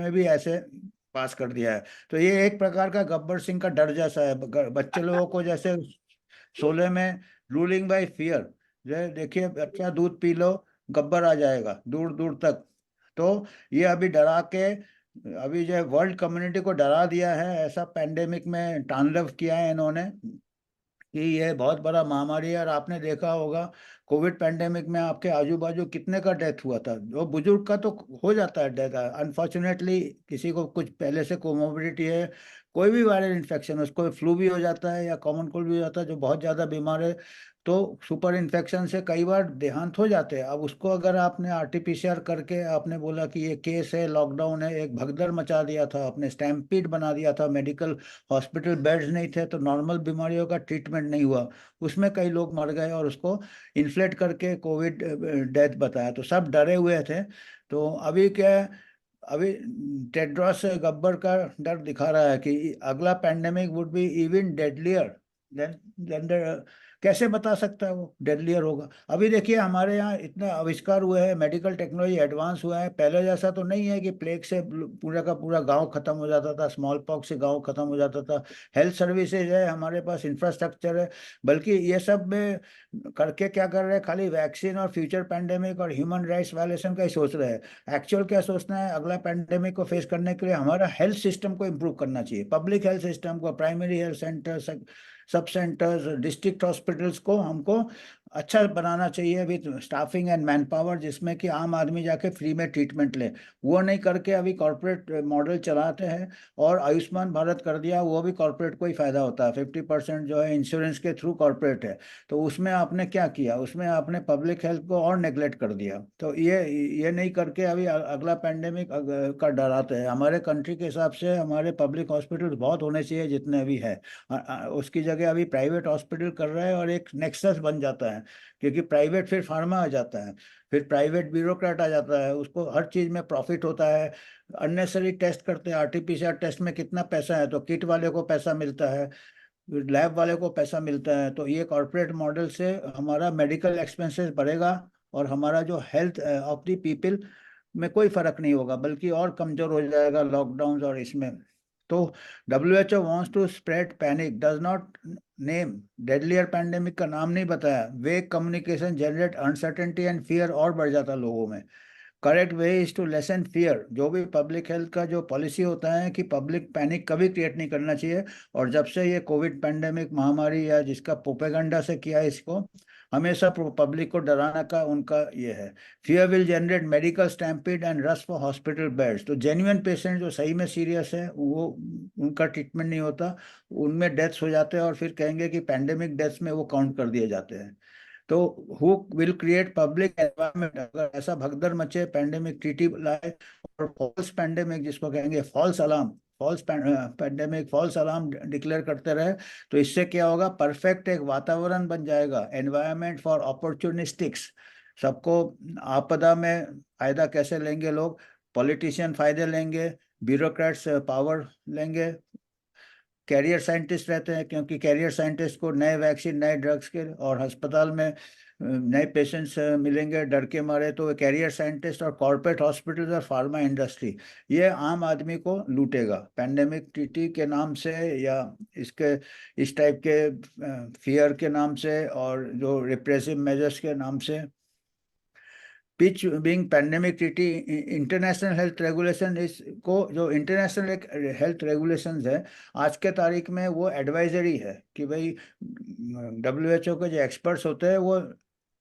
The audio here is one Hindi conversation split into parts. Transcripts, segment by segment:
में भी ऐसे पास कर दिया है। तो ये एक प्रकार का गब्बर सिंह का डर जैसा है, बच्चे लोगों को जैसे शोले में रूलिंग बाय फियर, जो देखिए बच्चा दूध पी लो गब्बर आ जाएगा दूर दूर तक। तो ये अभी डरा के, अभी जो वर्ल्ड कम्युनिटी को डरा दिया है, ऐसा पेंडेमिक में तांडव किया है इन्होंने कि ये बहुत बड़ा महामारी है। और आपने देखा होगा कोविड पेंडेमिक में आपके आजू बाजू कितने का डेथ हुआ था, जो बुजुर्ग का तो हो जाता है डेथ अनफॉर्चुनेटली, किसी को कुछ पहले से कोमोबिडिटी है, कोई भी वायरल इन्फेक्शन, उसको फ्लू भी हो जाता है या कॉमन कोल्ड भी हो जाता है, जो बहुत ज़्यादा बीमार है तो सुपर इन्फेक्शन से कई बार देहांत हो जाते हैं। अब उसको अगर आपने आरटीपीसीआर करके आपने बोला कि ये केस है, लॉकडाउन है, एक भगदड़ मचा दिया था, आपने स्टैम्पीड बना दिया था, मेडिकल हॉस्पिटल बेड्स नहीं थे, तो नॉर्मल बीमारियों का ट्रीटमेंट नहीं हुआ, उसमें कई लोग मर गए और उसको इन्फ्लेट करके कोविड डेथ बताया, तो सब डरे हुए थे। तो अभी क्या है, अभी टेड्रोस गब्बर का डर दिखा रहा है कि अगला pandemic would be even deadlier than कैसे बता सकता है वो डेडलियर होगा। अभी देखिए हमारे यहाँ इतने आविष्कार हुए हैं, मेडिकल टेक्नोलॉजी एडवांस हुआ है, पहले जैसा तो नहीं है कि प्लेग से पूरा का पूरा गांव खत्म हो जाता था, स्मॉल पॉक्स से गांव खत्म हो जाता था। हेल्थ सर्विसेज है, हमारे पास इंफ्रास्ट्रक्चर है, बल्कि ये सब में करके क्या कर रहे हैं, खाली वैक्सीन और फ्यूचर पैंडेमिक और ह्यूमन राइट्स वायलेशन का ही सोच रहे हैं। एक्चुअल क्या सोचना है, अगला पैंडेमिक को फेस करने के लिए हमारा हेल्थ सिस्टम को इम्प्रूव करना चाहिए, पब्लिक हेल्थ सिस्टम को, प्राइमरी हेल्थ सेंटर, सब सेंटर्स, डिस्ट्रिक्ट हॉस्पिटल्स को हमको अच्छा बनाना चाहिए with staffing and man power, जिसमें कि आम आदमी जाके फ्री में ट्रीटमेंट ले। वो नहीं करके अभी कॉरपोरेट मॉडल चलाते हैं, और आयुष्मान भारत कर दिया, वो भी कॉरपोरेट को ही फायदा होता है, 50% जो है इंश्योरेंस के थ्रू कॉरपोरेट है। तो उसमें आपने क्या किया, उसमें आपने पब्लिक हेल्थ को और नेग्लेक्ट कर दिया। तो ये नहीं करके अभी अगला पैंडेमिक का डराते हैं। हमारे कंट्री के हिसाब से हमारे पब्लिक हॉस्पिटल बहुत होने चाहिए जितने भी है, उसकी जगह अभी प्राइवेट हॉस्पिटल कर रहा है, और एक नेक्सस बन जाता है, क्योंकि प्राइवेट फिर फार्मा आ जाता है, फिर प्राइवेट ब्यूरोक्रेट आ जाता है, उसको हर चीज़ में प्रॉफिट होता है। अननेसरी टेस्ट करते हैं, आरटीपीसीआर टेस्ट में कितना पैसा है, तो किट वाले को पैसा मिलता है, लैब वाले को पैसा मिलता है। तो ये कॉरपोरेट मॉडल से हमारा मेडिकल एक्सपेंसेस बढ़ेगा, और हमारा जो हेल्थ ऑफ द पीपल में कोई फर्क नहीं होगा, बल्कि और कमजोर हो जाएगा लॉकडाउन और इसमें। तो WHO wants to spread panic, does not name deadlier pandemic का नाम नहीं बताया, vague communication generate uncertainty and fear और बढ़ जाता लोगों में। Correct way is to lessen fear, जो भी पब्लिक हेल्थ का जो पॉलिसी होता है कि पब्लिक पैनिक कभी क्रिएट नहीं करना चाहिए। और जब से ये कोविड पेंडेमिक महामारी या जिसका प्रोपेगेंडा से किया है इसको, हमेशा पब्लिक को डराना का उनका ये है। Fear will generate medical stampede and rush for hospital beds, तो जेन्युइन पेशेंट जो सही में सीरियस है वो, उनका ट्रीटमेंट नहीं होता, उनमें डेथ्स हो जाते हैं, और फिर कहेंगे कि पैंडेमिक डेथ्स में वो काउंट कर दिए जाते हैं। तो who will create public environment, अगर ऐसा भगदड़ मचे, पेंडेमिक ट्रीटी लाए, और फॉल्स पेंडेमिक जिसको कहेंगे false alarm, false pandemic false alarm declare करते रहे, तो इससे क्या होगा, परफेक्ट एक वातावरण बन जाएगा, एनवायरनमेंट फॉर अपॉर्चुनिस्टिक्स। सबको आपदा में फायदा कैसे लेंगे लोग, पॉलिटिशियन फायदे लेंगे, ब्यूरोक्रेट्स पावर लेंगे, कैरियर साइंटिस्ट रहते हैं, क्योंकि कैरियर साइंटिस्ट को नए वैक्सीन, नए ड्रग्स के और अस्पताल में नए पेशेंट्स मिलेंगे डर के मारे, तो कैरियर साइंटिस्ट और कॉरपोरेट हॉस्पिटल्स और फार्मा इंडस्ट्री ये आम आदमी को लूटेगा पेंडेमिक टीटी के नाम से, या इसके इस टाइप के फियर के नाम से, और जो रिप्रेसिव मेजर्स के नाम से। Pitch being pandemic treaty, international health regulation, इसको जो इंटरनेशनल हेल्थ रेगुलेशंस है आज के तारीख में, वो एडवाइजरी है कि भाई WHO के जो एक्सपर्ट्स होते हैं वो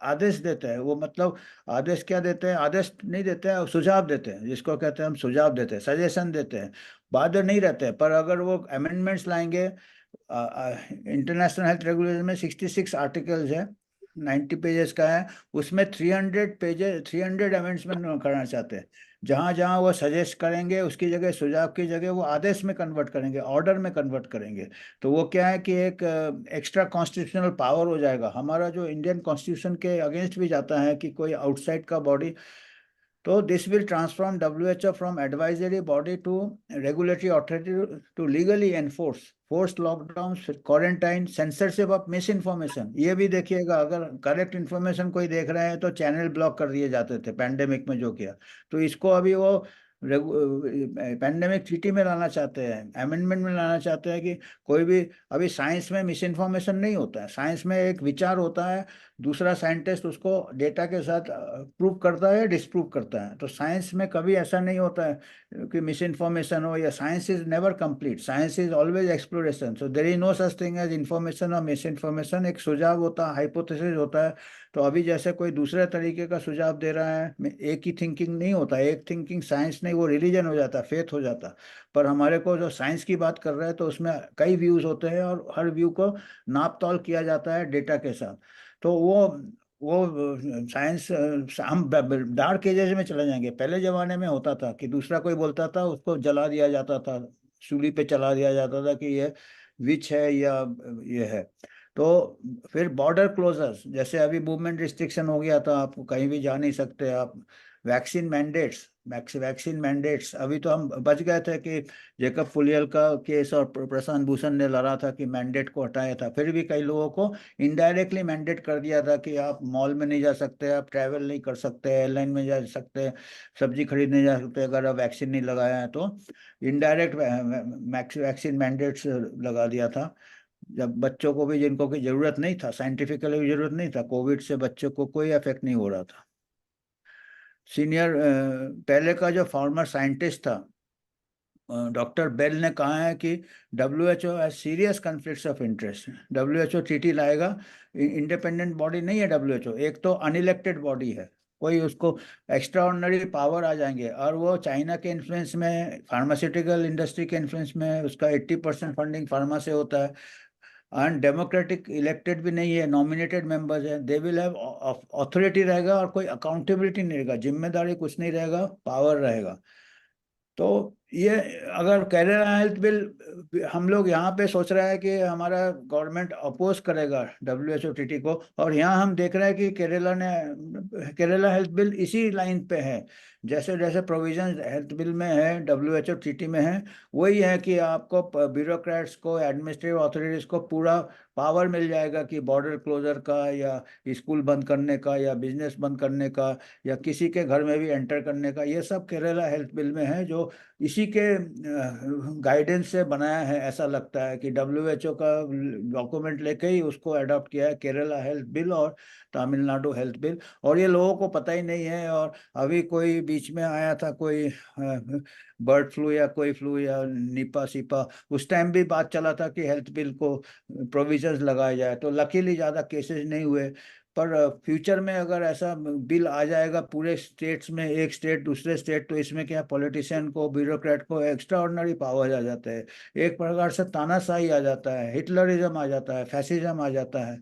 आदेश देते हैं, वो मतलब आदेश क्या देते हैं, आदेश नहीं देते हैं, सुझाव देते हैं, जिसको कहते हैं हम सुझाव देते हैं, सजेशन देते हैं, बाध्य नहीं रहते हैं। पर अगर वो अमेंडमेंट्स लाएंगे, इंटरनेशनल हेल्थ रेगुलेशन में 66 आर्टिकल्स है, 90 पेजेस का है, उसमें 300 पेजेस, 300 अमेंडमेंट करना चाहते हैं। जहाँ जहाँ वो सजेस्ट करेंगे, उसकी जगह, सुझाव की जगह वो आदेश में कन्वर्ट करेंगे, ऑर्डर में कन्वर्ट करेंगे। तो वो क्या है कि एक एक्स्ट्रा कॉन्स्टिट्यूशनल पावर हो जाएगा हमारा, जो इंडियन कॉन्स्टिट्यूशन के अगेंस्ट भी जाता है कि कोई आउटसाइड का बॉडी। तो this will transform WHO from advisory body to regulatory authority to legally enforce force lockdown, quarantine, censorship of misinformation. ये भी देखिएगा, अगर करेक्ट इन्फॉर्मेशन कोई देख रहे हैं तो चैनल ब्लॉक कर दिए जाते थे पेंडेमिक में जो किया, तो इसको अभी वो पैंडेमिक ट्रीटी में लाना चाहते हैं, अमेंडमेंट में लाना चाहते हैं कि कोई भी, अभी साइंस में मिस इन्फॉर्मेशन नहीं होता है, साइंस में एक विचार होता है, दूसरा साइंटिस्ट उसको डेटा के साथ प्रूव करता है, डिस्प्रूव करता है। तो साइंस में कभी ऐसा नहीं होता है कि मिस इन्फॉर्मेशन हो, या science is never complete, science is always exploration, so there is no such thing as information और मिस इन्फॉर्मेशन। एक सुझाव होता है, हाइपोथेसिस होता है। तो अभी जैसे कोई दूसरे तरीके का सुझाव दे रहा है, एक ही थिंकिंग नहीं होता, एक थिंकिंग साइंस नहीं, वो रिलीजन हो जाता, फेथ हो जाता। पर हमारे को जो साइंस की बात कर रहे हैं तो उसमें कई व्यूज होते हैं, और हर व्यू को नाप तौल किया जाता है डेटा के साथ। तो वो साइंस, हम डार्क एजेस में चले जाएंगे। पहले जमाने में होता था कि दूसरा कोई बोलता था उसको जला दिया जाता था, सूली पे चला दिया जाता था कि ये विच है या ये है। तो फिर बॉर्डर क्लोजर्स, जैसे अभी मूवमेंट रिस्ट्रिक्शन हो गया था, आप कहीं भी जा नहीं सकते आप। वैक्सीन मैंडेट्स, वैक्सीन मैंडेट्स, अभी तो हम बच गए थे कि जेकब फुलियल का केस और प्रशांत भूषण ने लड़ा था कि मैंडेट को हटाया था, फिर भी कई लोगों को इनडायरेक्टली मैंडेट कर दिया था कि आप मॉल में नहीं जा सकते, आप ट्रैवल नहीं कर सकते, एयरलाइन में जा सकते, सब्जी खरीदने जा सकते अगर आप वैक्सीन नहीं लगाया है तो। इनडायरेक्ट वैक्सीन मैंडेट्स लगा दिया था। जब बच्चों को भी, जिनको की जरूरत नहीं था, साइंटिफिकली भी जरूरत नहीं था, कोविड से बच्चों को कोई इफेक्ट नहीं हो रहा था। सीनियर पहले का जो फॉर्मर साइंटिस्ट था, डॉक्टर बेल ने कहा है कि WHO has serious conflicts of interest. WHO चीटी लाएगा, इंडिपेंडेंट बॉडी नहीं है WHO, एक तो अनइलेक्टेड बॉडी है, कोई उसको एक्स्ट्रा ऑर्डिनरी पावर आ जाएंगे, और वो चाइना के इन्फ्लुएंस में, फार्मास्यूटिकल इंडस्ट्री के इन्फ्लुएंस में, उसका 80% फंडिंग फार्मा से होता है। एंड डेमोक्रेटिक इलेक्टेड भी नहीं है, नॉमिनेटेड मेंबर्स हैं, दे विल हैव अथॉरिटी रहेगा, और कोई अकाउंटेबिलिटी नहीं रहेगा, जिम्मेदारी कुछ नहीं रहेगा, पावर रहेगा। तो ये, अगर केरला हेल्थ बिल, हम लोग यहाँ पे सोच रहे हैं कि हमारा गवर्नमेंट अपोज करेगा WHO को, और यहाँ हम देख रहे हैं कि केरला हेल्थ बिल इसी लाइन पे है। जैसे जैसे प्रोविजन हेल्थ बिल में है, WHO में है, वही है कि आपको ब्यूरोक्रेट्स को, एडमिनिस्ट्रेटिव अथॉरिटीज को पूरा पावर मिल जाएगा कि बॉर्डर क्लोजर का, या स्कूल बंद करने का, या बिजनेस बंद करने का, या किसी के घर में भी एंटर करने का। ये सब केरला हेल्थ बिल में है, जो इसी के गाइडेंस से बनाया है। ऐसा लगता है कि WHO का डॉक्यूमेंट लेके ही उसको अडॉप्ट किया है, केरला हेल्थ बिल और तमिलनाडु हेल्थ बिल। और ये लोगों को पता ही नहीं है। और अभी कोई बीच में आया था, कोई बर्ड फ्लू या कोई फ्लू या निपा सिपा, उस टाइम भी बात चला था कि हेल्थ बिल को प्रोविजंस लगाए जाए, तो लकीली ज़्यादा केसेस नहीं हुए। पर फ्यूचर में अगर ऐसा बिल आ जाएगा पूरे स्टेट्स में, एक स्टेट दूसरे स्टेट, तो इसमें क्या, पॉलिटिशियन को, ब्यूरोक्रेट को एक्स्ट्रा ऑर्डिनरी पावर आ जाता है, एक प्रकार से तानाशाही आ जाता है, हिटलरिज्म आ जाता है, फैसिज्म आ जाता है।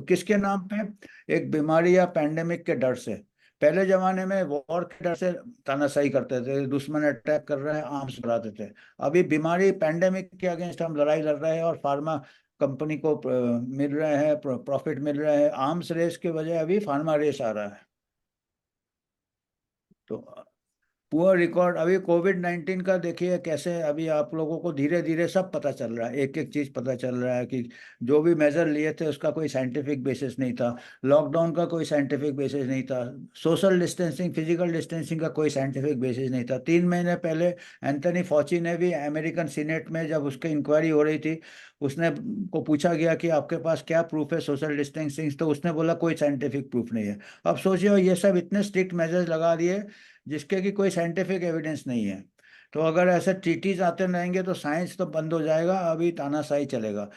किसके नाम पे? एक बीमारी या पैंडेमिक के डर से। पहले जमाने में वॉर के डर से तानाशाही करते थे, दुश्मन अटैक कर रहे हैं, आर्म्स बढ़ाते थे। अभी बीमारी, पैंडेमिक के अगेंस्ट हम लड़ाई लड़ रहे हैं, और फार्मा कंपनी को मिल रहे हैं, प्रॉफिट मिल रहे हैं, आर्म्स रेस के बजाय अभी फार्मा रेस आ रहा है। तो पुअर रिकॉर्ड, अभी कोविड-19 का देखिए कैसे, अभी आप लोगों को धीरे धीरे सब पता चल रहा है, एक एक चीज पता चल रहा है कि जो भी मेजर लिए थे उसका कोई साइंटिफिक बेसिस नहीं था, लॉकडाउन का कोई साइंटिफिक बेसिस नहीं था, सोशल डिस्टेंसिंग, फिजिकल डिस्टेंसिंग का कोई साइंटिफिक बेसिस नहीं था। 3 महीने पहले एंथनी फॉची ने भी, अमेरिकन सीनेट में जब उसकी इंक्वायरी हो रही थी, उसने को पूछा गया कि आपके पास क्या प्रूफ है सोशल डिस्टेंसिंग, तो उसने बोला कोई साइंटिफिक प्रूफ नहीं है। अब सोचिए, ये सब इतने स्ट्रिक्ट मेजर्स लगा दिए जिसके कि कोई साइंटिफिक एविडेंस नहीं है। तो अगर ऐसे ट्रीटीज आते रहेंगे तो साइंस तो बंद हो जाएगा, अभी तानाशाही चलेगा।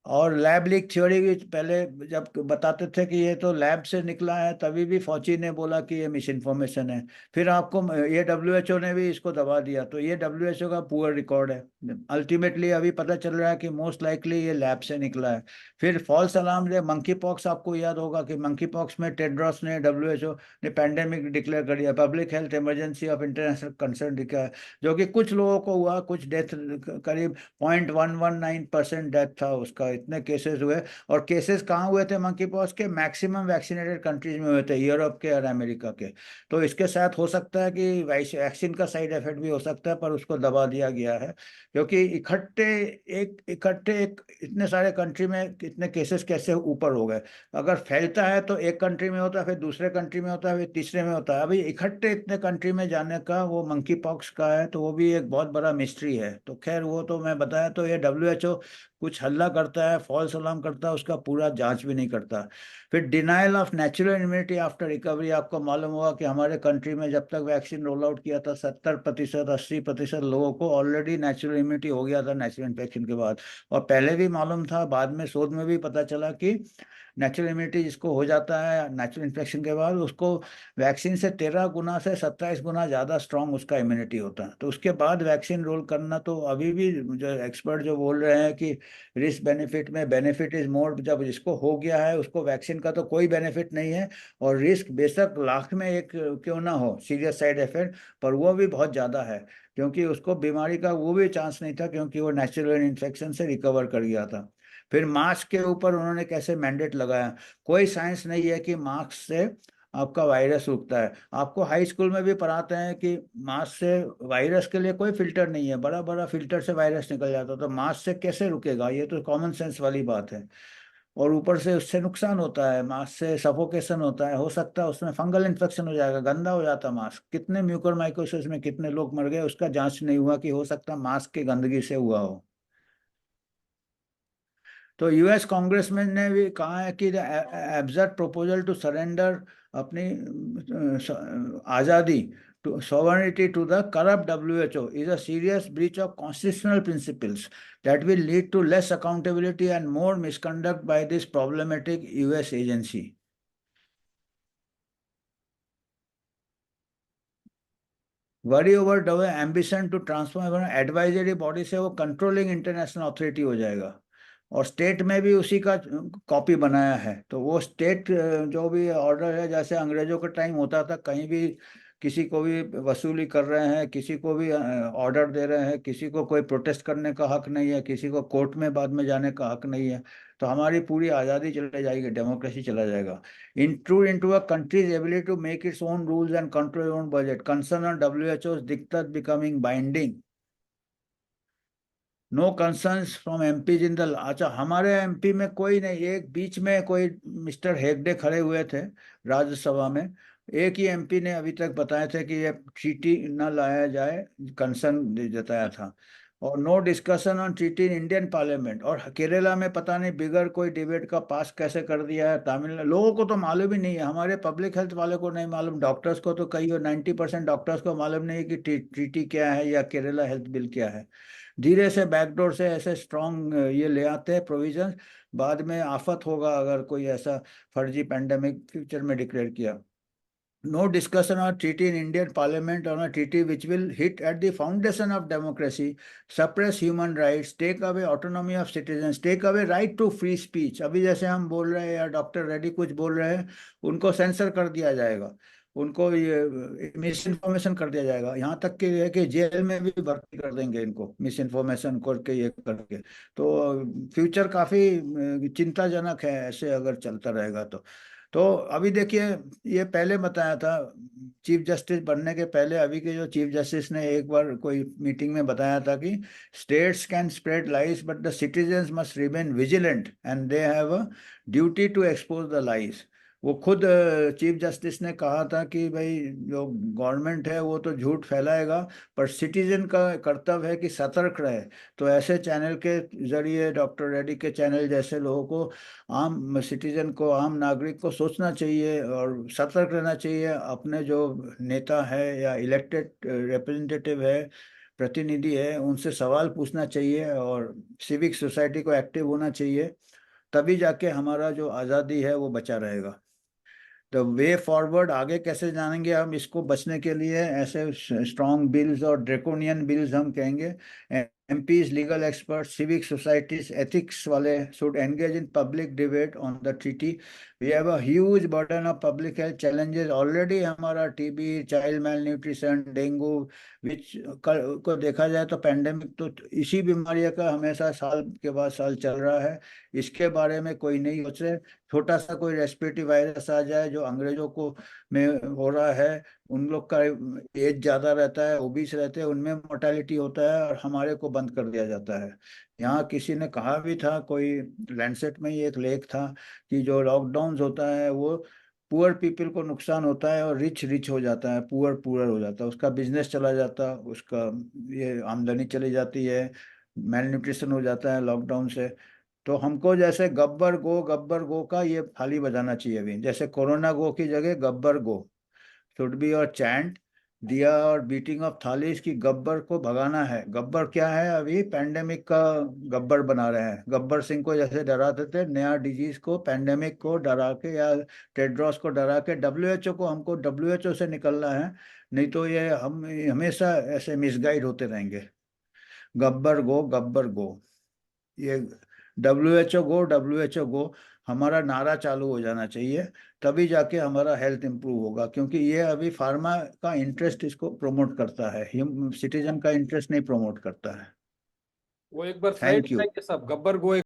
और लैब लीक थ्योरी भी पहले जब बताते थे कि ये तो लैब से निकला है, तभी भी फौची ने बोला कि ये मिस इन्फॉर्मेशन है। फिर आपको ये WHO ने भी इसको दबा दिया, तो ये WHO का पुअर रिकॉर्ड है। अल्टीमेटली अभी पता चल रहा है कि मोस्ट लाइकली ये लैब से निकला है। फिर फॉल्स अलार्म दे, मंकी पॉक्स, आपको याद होगा कि मंकी पॉक्स में टेड्रोस ने, WHO ने पैंडेमिक डिक्लेयर कर दिया, public health emergency of international concern declare, जो कि कुछ लोगों को हुआ, कुछ डेथ, करीब 0.119% डेथ था उसका इतने केसेस हुए। और केसेस कहाँ हुए थे मंकी पॉक्स के? मैक्सिमम वैक्सीनेटेड कंट्रीज में हुए थे, यूरोप के और अमेरिका के। तो इसके साथ हो सकता है कि वैक्सीन का साइड इफेक्ट भी हो सकता है, पर उसको दबा दिया गया है। क्योंकि इकट्ठे एक इतने सारे कंट्री में कितने केसेस कैसे ऊपर हो गए। अगर फैलता है तो एक कंट्री में होता है, फिर दूसरे कंट्री में होता है, फिर तीसरे में होता है। अभी इकट्ठे इतने कंट्री में जाने का वो मंकी पॉक्स का है, तो वो भी एक बहुत बड़ा मिस्ट्री है। तो खैर वो तो मैं बताया, तो ये WHO कुछ हल्ला करता है, फॉल्स अलार्म करता है, उसका पूरा जांच भी नहीं करता। फिर denial of natural immunity after recovery. आपको मालूम होगा कि हमारे कंट्री में जब तक वैक्सीन रोल आउट किया था, 70% 80% लोगों को ऑलरेडी नेचुरल इम्यूनिटी हो गया था नेचुरल इन्फेक्शन के बाद। और पहले भी मालूम था, बाद में शोध में भी पता चला कि नेचुरल इम्यूनिटी जिसको हो जाता है नेचुरल इन्फेक्शन के बाद, उसको वैक्सीन से 13 गुना से 27 गुना ज़्यादा स्ट्रांग उसका इम्यूनिटी होता है। तो उसके बाद वैक्सीन रोल करना, तो अभी भी जो एक्सपर्ट जो बोल रहे हैं कि रिस्क बेनिफिट में बेनिफिट इज मोर, जब जिसको हो गया है उसको वैक्सीन का तो कोई बेनिफिट नहीं है। और रिस्क बेशक लाख में एक क्यों ना हो सीरियस साइड इफेक्ट, पर वो भी बहुत ज़्यादा है। क्योंकि उसको बीमारी का वो भी चांस नहीं था, क्योंकि वो नेचुरल इन्फेक्शन से रिकवर कर गया था। फिर मास्क के ऊपर उन्होंने कैसे मैंडेट लगाया? कोई साइंस नहीं है कि मास्क से आपका वायरस रुकता है। आपको हाई स्कूल में भी पढ़ाते हैं कि मास्क से वायरस के लिए कोई फिल्टर नहीं है, बड़ा बड़ा फिल्टर से वायरस निकल जाता, तो मास्क से कैसे रुकेगा? ये तो कॉमन सेंस वाली बात है। और ऊपर से उससे नुकसान होता है, मास्क से सफोकेशन होता है, हो सकता है उसमें फंगल इन्फेक्शन हो जाएगा, गंदा हो जाता मास्क। कितने म्यूकोरमाइकोसिस में कितने लोग मर गए, उसका जांच नहीं हुआ कि हो सकता है मास्क की गंदगी से हुआ हो। तो US कांग्रेसमैन ने भी कहा है कि एब्सर्ड प्रोपोजल टू सरेंडर अपनी आज़ादी to sovereignty to the corrupt WHO is a serious breach of constitutional principles that will lead to less accountability and more misconduct by this problematic US agency. Worry over the ambition to transform advisory body से वो कंट्रोलिंग इंटरनेशनल अथॉरिटी हो जाएगा। और स्टेट में भी उसी का कॉपी बनाया है। तो वो स्टेट जो भी ऑर्डर है, जैसे अंग्रेजों का टाइम होता था, कहीं भी किसी को भी वसूली कर रहे हैं, किसी को भी ऑर्डर दे रहे हैं, किसी को कोई प्रोटेस्ट करने का हक नहीं है, किसी को कोर्ट में बाद में जाने का हक नहीं है। तो हमारी पूरी आज़ादी चले जाएगी, डेमोक्रेसी चला जाएगा। Intrude into a country's ability to make its own rules and control its own budget. Concern on WHO's diktat becoming binding. No concerns from MPs in the. अच्छा, हमारे MP में कोई नहीं। एक बीच में कोई मिस्टर हेगडे खड़े हुए थे राज्यसभा में, एक ही MP ने अभी तक बताए थे कि ये ट्रीटी न लाया जाए, कंसर्न जताया था। और no discussion on treaty in Indian parliament. और केरला में पता नहीं बिगर कोई डिबेट का पास कैसे कर दिया है। तमिलनाडु लोगों को तो मालूम ही नहीं है, हमारे पब्लिक हेल्थ वाले को नहीं मालूम, डॉक्टर्स को तो कई 90% डॉक्टर्स को मालूम नहीं है कि ट्रीटी क्या है या केरला हेल्थ बिल क्या है। धीरे से बैकडोर से ऐसे स्ट्रॉन्ग ये ले आते हैं प्रोविजन, बाद में आफत होगा अगर कोई ऐसा फर्जी पेंडेमिक फ्यूचर में डिक्लेयर किया। No discussion on treaty in Indian parliament on a treaty which will hit at the foundation of democracy, suppress human rights, take away autonomy of citizens, take away right to free speech. अभी जैसे हम बोल रहे हैं या डॉक्टर रेड्डी कुछ बोल रहे हैं, उनको सेंसर कर दिया जाएगा, उनको ये मिस इन्फॉर्मेशन कर दिया जाएगा, यहाँ तक कि है कि जेल में भी भर्ती कर देंगे इनको मिस इन्फॉर्मेशन करके, ये करके। तो फ्यूचर काफ़ी चिंताजनक है ऐसे अगर चलता रहेगा तो अभी देखिए, ये पहले बताया था चीफ जस्टिस बनने के पहले, अभी के जो चीफ जस्टिस ने एक बार कोई मीटिंग में बताया था कि states can spread lies but the citizens must remain vigilant and they have a duty to expose the lies. वो खुद चीफ जस्टिस ने कहा था कि भाई जो गवर्नमेंट है वो तो झूठ फैलाएगा, पर सिटीजन का कर्तव्य है कि सतर्क रहे। तो ऐसे चैनल के जरिए, डॉक्टर रेड्डी के चैनल जैसे लोगों को, आम सिटीजन को, आम नागरिक को सोचना चाहिए और सतर्क रहना चाहिए। अपने जो नेता है या इलेक्टेड रिप्रेजेंटेटिव है, प्रतिनिधि है, उनसे सवाल पूछना चाहिए और सिविक सोसाइटी को एक्टिव होना चाहिए। तभी जाके हमारा जो आज़ादी है वो बचा रहेगा। तो वे फॉरवर्ड आगे कैसे जानेंगे हम इसको बचने के लिए? ऐसे स्ट्रॉन्ग बिल्स और ड्रेकोनियन बिल्स हम कहेंगे, MPs, legal experts, civic societies, ethics wale should engage in public debate on the treaty. We have a huge burden of public health challenges already. हमारा TB, child malnutrition, dengue, which को देखा जाए तो पेंडेमिक तो इसी बीमारियों का हमेशा साल के बाद साल चल रहा है। इसके बारे में कोई नहीं सोच रहे। छोटा सा कोई रेस्पिरेटरी वायरस आ जाए जो अंग्रेजों को में हो रहा है, उन लोग का एज ज्यादा रहता है, ओबीस रहते हैं, उनमें मोर्टेलिटी होता है और हमारे को बंद कर दिया जाता है। यहाँ किसी ने कहा भी था, कोई लैंडसेट में ही एक लेख था कि जो लॉकडाउन होता है वो पुअर पीपल को नुकसान होता है और रिच रिच हो जाता है, पुअर पुअर हो जाता है, उसका बिजनेस चला जाता, उसका ये आमदनी चली जाती है, मेल न्यूट्रिशन हो जाता है लॉकडाउन से। तो हमको जैसे गब्बर गो का ये थाली बजाना चाहिए अभी, जैसे कोरोना गो की जगह गब्बर गो शुड बी और चैंट दिया और बीटिंग ऑफ थाली, इसकी गब्बर को भगाना है। गब्बर क्या है, अभी पेंडेमिक का गब्बर बना रहे हैं। गब्बर सिंह को जैसे डराते थे, नया डिजीज को, पेंडेमिक को डरा के या टेड्रोस को डरा के, WHO को, हमको WHO से निकलना है, नहीं तो ये हम हमेशा ऐसे मिसगाइड होते रहेंगे। गब्बर गो, ये WHO गो हमारा नारा चालू हो जाना चाहिए, तभी जाके हमारा हेल्थ इंप्रूव होगा, क्योंकि ये अभी फार्मा का इंटरेस्ट इसको प्रमोट करता है, सिटीजन का इंटरेस्ट नहीं प्रमोट करता है। वो एक बार फ्लाइट थैंक यू। करेंगे सब, गब्बर गो